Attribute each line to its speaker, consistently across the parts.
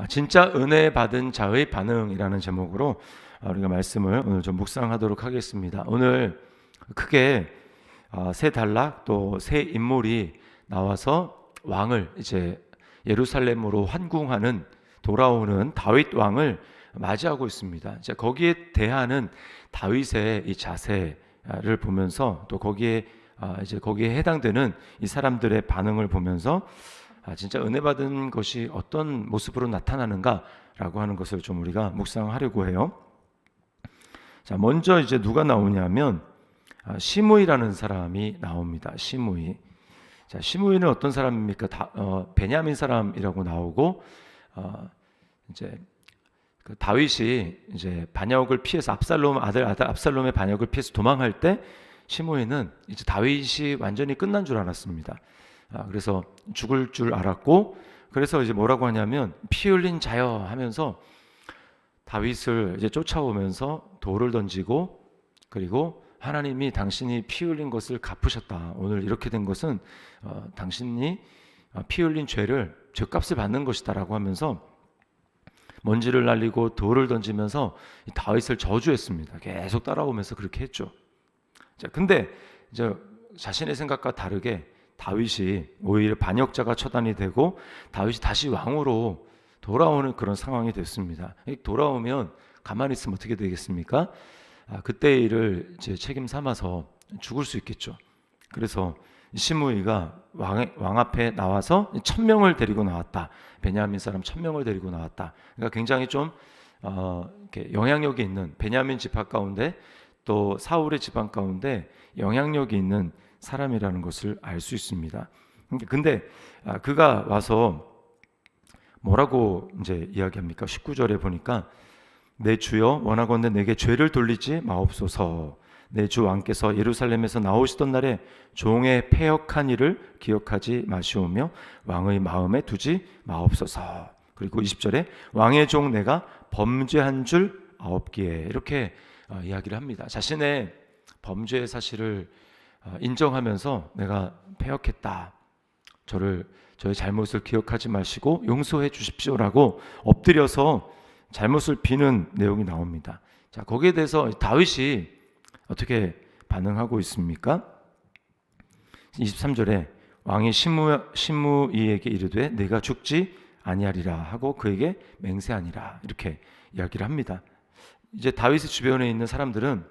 Speaker 1: 진짜 은혜 받은 자의 반응이라는 제목으로 우리가 말씀을 오늘 좀 묵상하도록 하겠습니다. 오늘 크게 세 단락 또 세 인물이 나와서 왕을 이제 예루살렘으로 환궁하는 돌아오는 다윗 왕을 맞이하고 있습니다. 이제 거기에 대하는 다윗의 이 자세를 보면서 또 거기에 해당되는 이 사람들의 반응을 보면서 진짜 은혜 받은 것이 어떤 모습으로 나타나는가라고 하는 것을 좀 우리가 묵상하려고 해요. 자, 먼저 이제 누가 나오냐면 시므이라는 사람이 나옵니다. 시므이. 자, 시므이는 어떤 사람입니까? 베냐민 사람이라고 나오고 이제 그 다윗이 이제 반역을 피해서 아들 압살롬의 반역을 피해서 도망할 때 시므이는 이제 다윗이 완전히 끝난 줄 알았습니다. 그래서 죽을 줄 알았고, 그래서 이제 뭐라고 하냐면 피 흘린 자여 하면서 다윗을 이제 쫓아오면서 돌을 던지고, 그리고 하나님이 당신이 피 흘린 것을 갚으셨다. 오늘 이렇게 된 것은 당신이 피 흘린 죄값을 받는 것이다라고 하면서 먼지를 날리고 돌을 던지면서 다윗을 저주했습니다. 계속 따라오면서 그렇게 했죠. 자, 근데 이제 자신의 생각과 다르게 다윗이 오히려 반역자가 처단이 되고 다윗이 다시 왕으로 돌아오는 그런 상황이 됐습니다. 돌아오면 가만히 있으면 어떻게 되겠습니까? 그때의 일을 제 책임 삼아서 죽을 수 있겠죠. 그래서 시므이가 왕 앞에 나와서 1000명을 데리고 나왔다. 베냐민 사람 1000명을 데리고 나왔다. 그러니까 굉장히 좀 이렇게 영향력이 있는 베냐민 지파 가운데 또 사울의 집안 가운데 영향력이 있는 사람이라는 것을 알 수 있습니다. 근데 그가 와서 뭐라고 이제 이야기합니까? 19절에 보니까 내 주여 원하건대 내게 죄를 돌리지 마옵소서. 내 주 왕께서 예루살렘에서 나오시던 날에 종의 패역한 일을 기억하지 마시오며 왕의 마음에 두지 마옵소서. 그리고 20절에 왕의 종 내가 범죄한 줄 아옵기에, 이렇게 이야기를 합니다. 자신의 범죄의 사실을 인정하면서 내가 패역했다, 저의 잘못을 기억하지 마시고 용서해 주십시오라고 엎드려서 잘못을 비는 내용이 나옵니다. 자, 거기에 대해서 다윗이 어떻게 반응하고 있습니까? 23절에 왕이 시므이에게 이르되 내가 죽지 아니하리라 하고 그에게 맹세하니라, 이렇게 이야기를 합니다. 이제 다윗의 주변에 있는 사람들은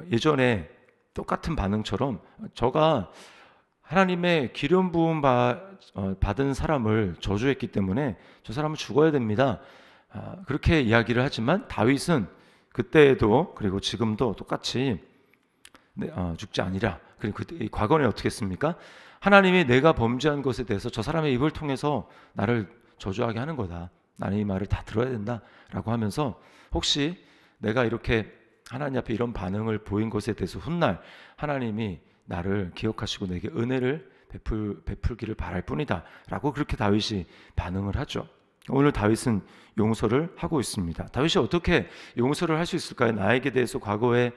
Speaker 1: 예전에 똑같은 반응처럼 저가 하나님의 기름 부음 받은 사람을 저주했기 때문에 저 사람은 죽어야 됩니다. 그렇게 이야기를 하지만 다윗은 그때에도 그리고 지금도 똑같이 죽지 아니라, 그리고 과거에 어떻게 했습니까? 하나님이 내가 범죄한 것에 대해서 저 사람의 입을 통해서 나를 저주하게 하는 거다. 나는 이 말을 다 들어야 된다라고 하면서 혹시 내가 이렇게 하나님 앞에 이런 반응을 보인 것에 대해서 훗날 하나님이 나를 기억하시고 내게 은혜를 베풀기를 바랄 뿐이다 라고 그렇게 다윗이 반응을 하죠. 오늘 다윗은 용서를 하고 있습니다. 다윗이 어떻게 용서를 할 수 있을까요? 나에게 대해서 과거에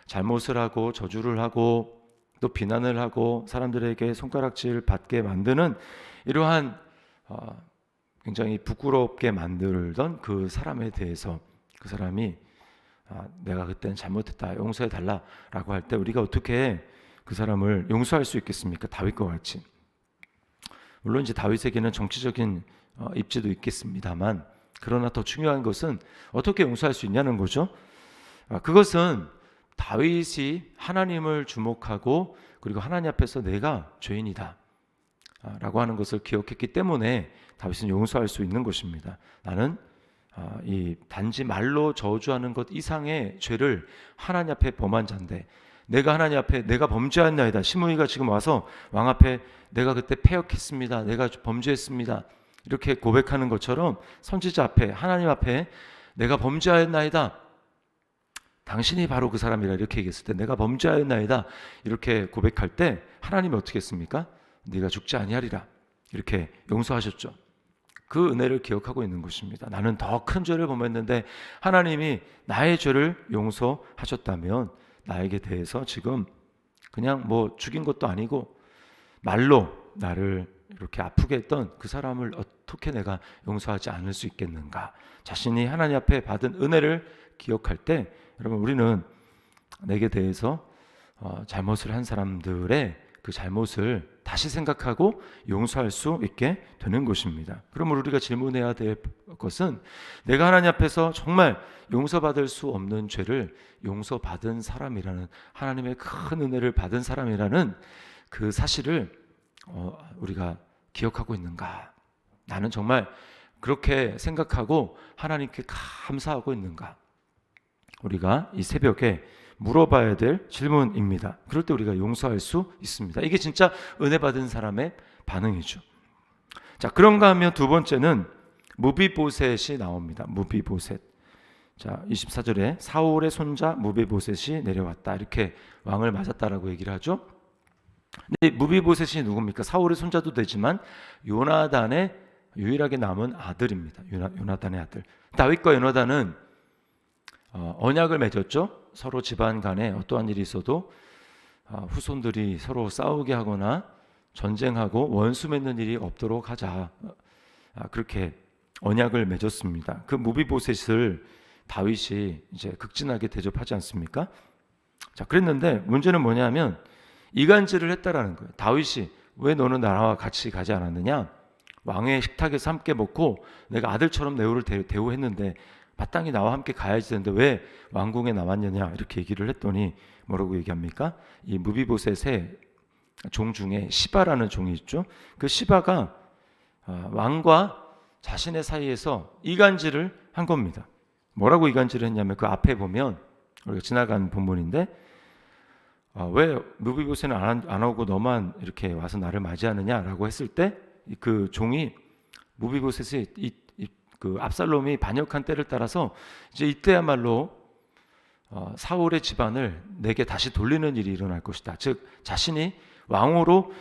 Speaker 1: 잘못을 하고 저주를 하고 또 비난을 하고 사람들에게 손가락질 받게 만드는 이러한 굉장히 부끄럽게 만들던 그 사람에 대해서 그 사람이 내가 그때는 잘못했다, 용서해 달라라고 할 때 우리가 어떻게 그 사람을 용서할 수 있겠습니까? 다윗과 같이. 물론 이제 다윗에게는 정치적인 입지도 있겠습니다만, 그러나 더 중요한 것은 어떻게 용서할 수 있냐는 거죠. 그것은 다윗이 하나님을 주목하고 그리고 하나님 앞에서 내가 죄인이다 라고 하는 것을 기억했기 때문에 다윗은 용서할 수 있는 것입니다. 나는 이 단지 말로 저주하는 것 이상의 죄를 하나님 앞에 범한 자인데 내가 하나님 앞에 내가 범죄하였나이다. 시므이가 지금 와서 왕 앞에 내가 그때 패역했습니다, 내가 범죄했습니다, 이렇게 고백하는 것처럼 선지자 앞에 하나님 앞에 내가 범죄하였나이다, 당신이 바로 그 사람이라 이렇게 얘기했을 때 내가 범죄하였나이다 이렇게 고백할 때 하나님이 어떻게 했습니까? 네가 죽지 아니하리라 이렇게 용서하셨죠. 그 은혜를 기억하고 있는 것입니다. 나는 더 큰 죄를 범했는데 하나님이 나의 죄를 용서하셨다면 나에게 대해서 지금 그냥 뭐 죽인 것도 아니고 말로 나를 이렇게 아프게 했던 그 사람을 어떻게 내가 용서하지 않을 수 있겠는가? 자신이 하나님 앞에 받은 은혜를 기억할 때 여러분 우리는 내게 대해서 잘못을 한 사람들의 그 잘못을 다시 생각하고 용서할 수 있게 되는 것입니다. 그러면 우리가 질문해야 될 것은 내가 하나님 앞에서 정말 용서받을 수 없는 죄를 용서받은 사람이라는, 하나님의 큰 은혜를 받은 사람이라는 그 사실을 우리가 기억하고 있는가? 나는 정말 그렇게 생각하고 하나님께 감사하고 있는가? 우리가 이 새벽에 물어봐야 될 질문입니다. 그럴 때 우리가 용서할 수 있습니다. 이게 진짜 은혜 받은 사람의 반응이죠. 자, 그런가 하면 두 번째는 무비보셋이 나옵니다. 무비보셋. 자, 24절에 사울의 손자 무비보셋이 내려왔다. 이렇게 왕을 맞았다라고 얘기를 하죠. 근데 무비보셋이 누굽니까? 사울의 손자도 되지만 요나단의 유일하게 남은 아들입니다. 요나단의 아들. 다윗과 요나단은 언약을 맺었죠. 서로 집안 간에 어떠한 일이 있어도 후손들이 서로 싸우게 하거나 전쟁하고 원수 맺는 일이 없도록 하자. 그렇게 언약을 맺었습니다. 그 무비보셋을 다윗이 이제 극진하게 대접하지 않습니까? 자, 그랬는데 문제는 뭐냐면 이간질을 했다라는 거예요. 다윗이 왜 너는 나와 같이 가지 않았느냐? 왕의 식탁에서 함께 먹고 내가 아들처럼 내우를 대우했는데 마땅히 나와 함께 가야지 되는데 왜 왕궁에 남았느냐? 이렇게 얘기를 했더니 뭐라고 얘기합니까? 이 무비보셋의 종 중에 시바라는 종이 있죠. 그 시바가 왕과 자신의 사이에서 이간질을 한 겁니다. 뭐라고 이간질을 했냐면 그 앞에 보면 우리가 지나간 본문인데 왜 무비보셋은 안 오고 너만 이렇게 와서 나를 맞이하느냐라고 했을 때 그 종이 무비보셋이 그 압살롬이 반역한 때를 따라서 이제 이때야말로 사울의 집안을 내게 다시 돌리는 일이 일어날 것이다. 즉 자신이 왕으로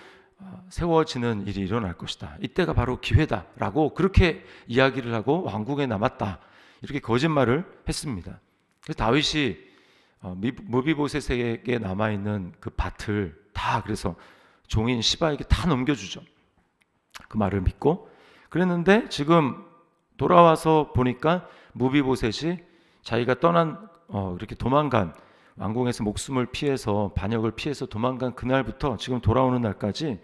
Speaker 1: 세워지는 일이 일어날 것이다. 이때가 바로 기회다라고 그렇게 이야기를 하고 왕궁에 남았다. 이렇게 거짓말을 했습니다. 그래서 다윗이 무비보셋에게 남아있는 그 밭을 다 그래서 종인 시바에게 다 넘겨주죠. 그 말을 믿고 그랬는데 지금 돌아와서 보니까 무비보셋이 자기가 떠난 이렇게 도망간 왕궁에서 목숨을 피해서 반역을 피해서 도망간 그날부터 지금 돌아오는 날까지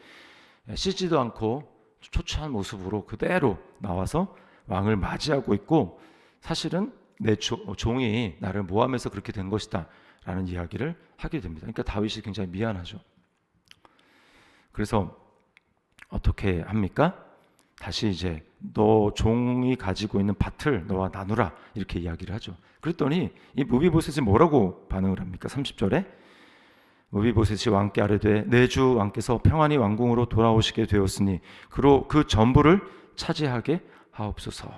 Speaker 1: 씻지도 않고 초췌한 모습으로 그대로 나와서 왕을 맞이하고 있고 사실은 내 종이 나를 모함해서 그렇게 된 것이다 라는 이야기를 하게 됩니다. 그러니까 다윗이 굉장히 미안하죠. 그래서 어떻게 합니까? 다시 이제 너 종이 가지고 있는 밭을 너와 나누라 이렇게 이야기를 하죠. 그랬더니 이 무비보셋이 뭐라고 반응을 합니까? 30절에 무비보셋이 왕께 아뢰되 내 주 왕께서 평안히 왕궁으로 돌아오시게 되었으니 그로 그 전부를 차지하게 하옵소서.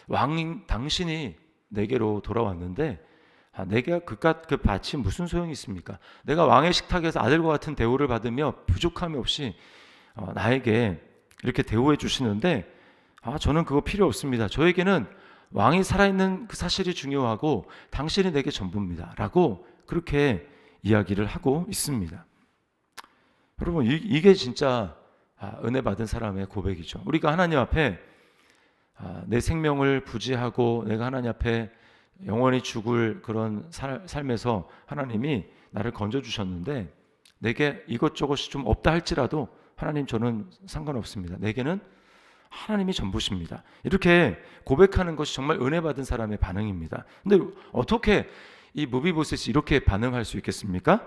Speaker 1: 왕 당신이 내게로 돌아왔는데 내가 그깟 그 밭이 무슨 소용이 있습니까? 내가 왕의 식탁에서 아들과 같은 대우를 받으며 부족함이 없이 나에게 이렇게 대우해 주시는데 저는 그거 필요 없습니다. 저에게는 왕이 살아있는 그 사실이 중요하고 당신이 내게 전부입니다 라고 그렇게 이야기를 하고 있습니다. 여러분 이게 진짜 은혜 받은 사람의 고백이죠. 우리가 하나님 앞에 내 생명을 부지하고 내가 하나님 앞에 영원히 죽을 그런 삶에서 하나님이 나를 건져주셨는데 내게 이것저것이 좀 없다 할지라도 하나님 저는 상관없습니다. 내게는 하나님이 전부십니다. 이렇게 고백하는 것이 정말 은혜 받은 사람의 반응입니다. 근데 어떻게 이 무비보셋이 이렇게 반응할 수 있겠습니까?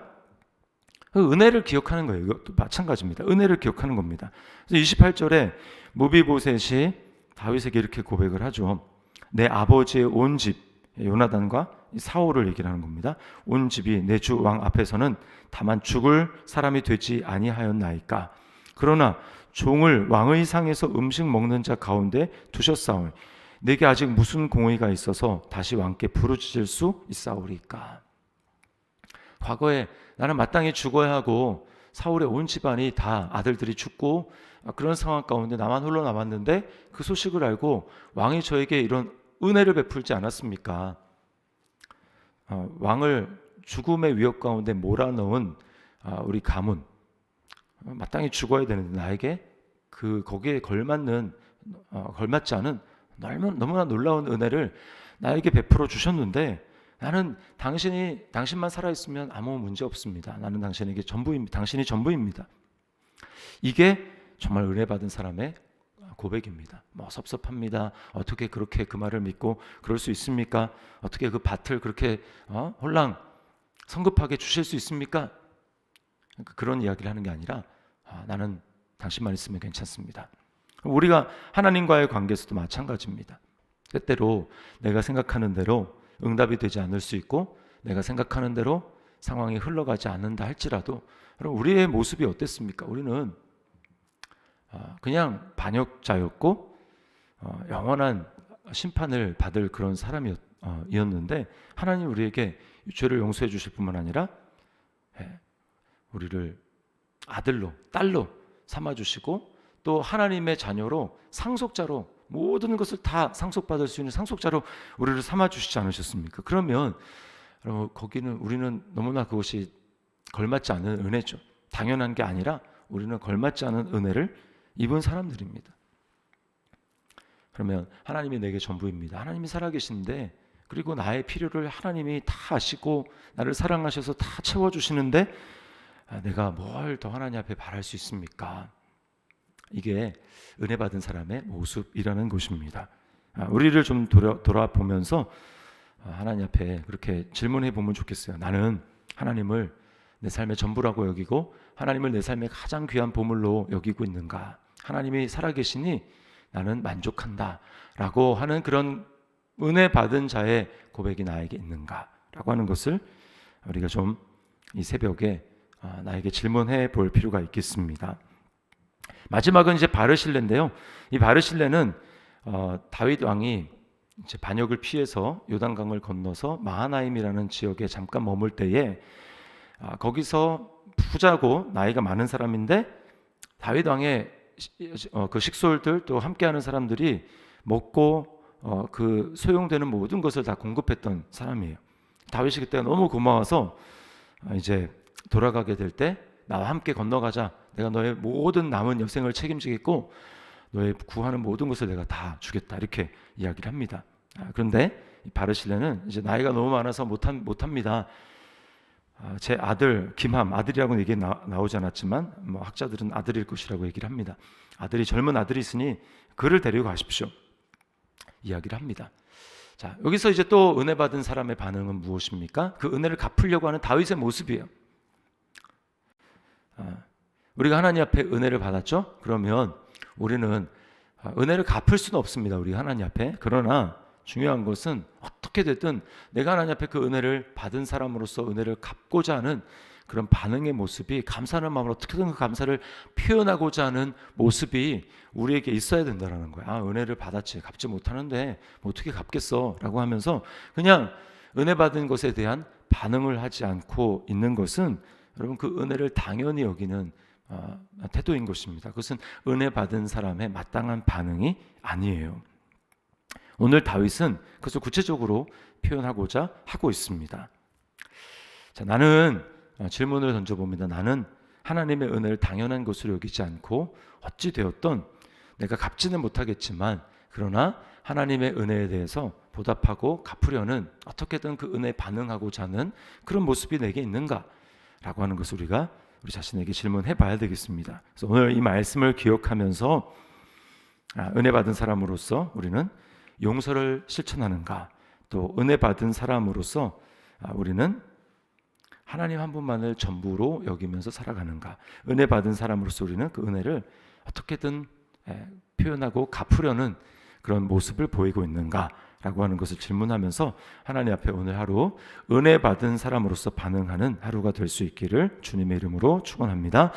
Speaker 1: 그 은혜를 기억하는 거예요. 이것도 마찬가지입니다. 은혜를 기억하는 겁니다. 그래서 28절에 무비보셋이 다윗에게 이렇게 고백을 하죠. 내 아버지의 온 집, 요나단과 사울을 얘기를 하는 겁니다. 온 집이 내 주 왕 앞에서는 다만 죽을 사람이 되지 아니하였나이까. 그러나 종을 왕의 상에서 음식 먹는 자 가운데 두셨사오니 내게 아직 무슨 공의가 있어서 다시 왕께 부르짖을 수 있사오리까. 과거에 나는 마땅히 죽어야 하고 사울의 온 집안이 다 아들들이 죽고 그런 상황 가운데 나만 홀로 남았는데 그 소식을 알고 왕이 저에게 이런 은혜를 베풀지 않았습니까? 왕을 죽음의 위협 가운데 몰아넣은 우리 가문 마땅히 죽어야 되는데 나에게 거기에 걸맞지 않은 너무나 놀라운 은혜를 나에게 베풀어 주셨는데 나는 당신만 살아있으면 아무 문제 없습니다. 나는 당신이 전부입니다. 이게 정말 은혜 받은 사람의 고백입니다. 섭섭합니다. 어떻게 그렇게 그 말을 믿고 그럴 수 있습니까? 어떻게 그 밭을 그렇게 홀랑 성급하게 주실 수 있습니까? 그런 이야기를 하는 게 아니라 나는 당신만 있으면 괜찮습니다. 우리가 하나님과의 관계에서도 마찬가지입니다. 때때로 내가 생각하는 대로 응답이 되지 않을 수 있고 내가 생각하는 대로 상황이 흘러가지 않는다 할지라도 우리의 모습이 어땠습니까? 우리는 그냥 반역자였고 영원한 심판을 받을 그런 사람이었는데 하나님 우리에게 죄를 용서해 주실 뿐만 아니라 우리를 아들로 딸로 삼아주시고 또 하나님의 자녀로 상속자로 모든 것을 다 상속받을 수 있는 상속자로 우리를 삼아주시지 않으셨습니까? 그러면 우리는 너무나 그것이 걸맞지 않은 은혜죠. 당연한 게 아니라 우리는 걸맞지 않은 은혜를 입은 사람들입니다. 그러면 하나님이 내게 전부입니다. 하나님이 살아계신데 그리고 나의 필요를 하나님이 다 아시고 나를 사랑하셔서 다 채워주시는데 내가 뭘 더 하나님 앞에 바랄 수 있습니까? 이게 은혜 받은 사람의 모습이라는 것입니다. 우리를 좀 돌아보면서 하나님 앞에 그렇게 질문해 보면 좋겠어요. 나는 하나님을 내 삶의 전부라고 여기고 하나님을 내 삶의 가장 귀한 보물로 여기고 있는가? 하나님이 살아계시니 나는 만족한다 라고 하는 그런 은혜 받은 자의 고백이 나에게 있는가? 라고 하는 것을 우리가 좀 이 새벽에 나에게 질문해 볼 필요가 있겠습니다. 마지막은 이제 바르실레인데요. 이 바르실레는 다윗 왕이 이제 반역을 피해서 요단강을 건너서 마하나임이라는 지역에 잠깐 머물 때에 거기서 부자고 나이가 많은 사람인데 다윗 왕의 그 식솔들 또 함께하는 사람들이 먹고 그 소용되는 모든 것을 다 공급했던 사람이에요. 다윗이 그때 너무 고마워서 이제 돌아가게 될 때 나와 함께 건너가자. 내가 너의 모든 남은 여생을 책임지겠고 너의 구하는 모든 것을 내가 다 주겠다. 이렇게 이야기를 합니다. 그런데 바르실레는 이제 나이가 너무 많아서 못합니다. 제 아들 김함, 아들이라고는 얘기 나오지 않았지만 학자들은 아들일 것이라고 얘기를 합니다. 젊은 아들이 있으니 그를 데리고 가십시오. 이야기를 합니다. 자, 여기서 이제 또 은혜 받은 사람의 반응은 무엇입니까? 그 은혜를 갚으려고 하는 다윗의 모습이에요. 우리가 하나님 앞에 은혜를 받았죠? 그러면 우리는 은혜를 갚을 수는 없습니다. 우리 하나님 앞에. 그러나 중요한 것은 어떻게 됐든 내가 하나님 앞에 그 은혜를 받은 사람으로서 은혜를 갚고자 하는 그런 반응의 모습이 감사하는 마음으로 어떻게든 그 감사를 표현하고자 하는 모습이 우리에게 있어야 된다는 거야. 은혜를 받았지 갚지 못하는데 뭐 어떻게 갚겠어 라고 하면서 그냥 은혜 받은 것에 대한 반응을 하지 않고 있는 것은 여러분 그 은혜를 당연히 여기는 태도인 것입니다. 그것은 은혜 받은 사람의 마땅한 반응이 아니에요. 오늘 다윗은 그것을 구체적으로 표현하고자 하고 있습니다. 자, 나는 질문을 던져봅니다. 나는 하나님의 은혜를 당연한 것으로 여기지 않고 어찌 되었던 내가 갚지는 못하겠지만 그러나 하나님의 은혜에 대해서 보답하고 갚으려는 어떻게든 그 은혜에 반응하고자 하는 그런 모습이 내게 있는가? 라고 하는 것을 우리가 우리 자신에게 질문해 봐야 되겠습니다. 그래서 오늘 이 말씀을 기억하면서 은혜 받은 사람으로서 우리는 용서를 실천하는가? 또 은혜 받은 사람으로서 우리는 하나님 한 분만을 전부로 여기면서 살아가는가? 은혜 받은 사람으로서 우리는 그 은혜를 어떻게든 표현하고 갚으려는 그런 모습을 보이고 있는가? 라고 하는 것을 질문하면서 하나님 앞에 오늘 하루 은혜 받은 사람으로서 반응하는 하루가 될 수 있기를 주님의 이름으로 축원합니다.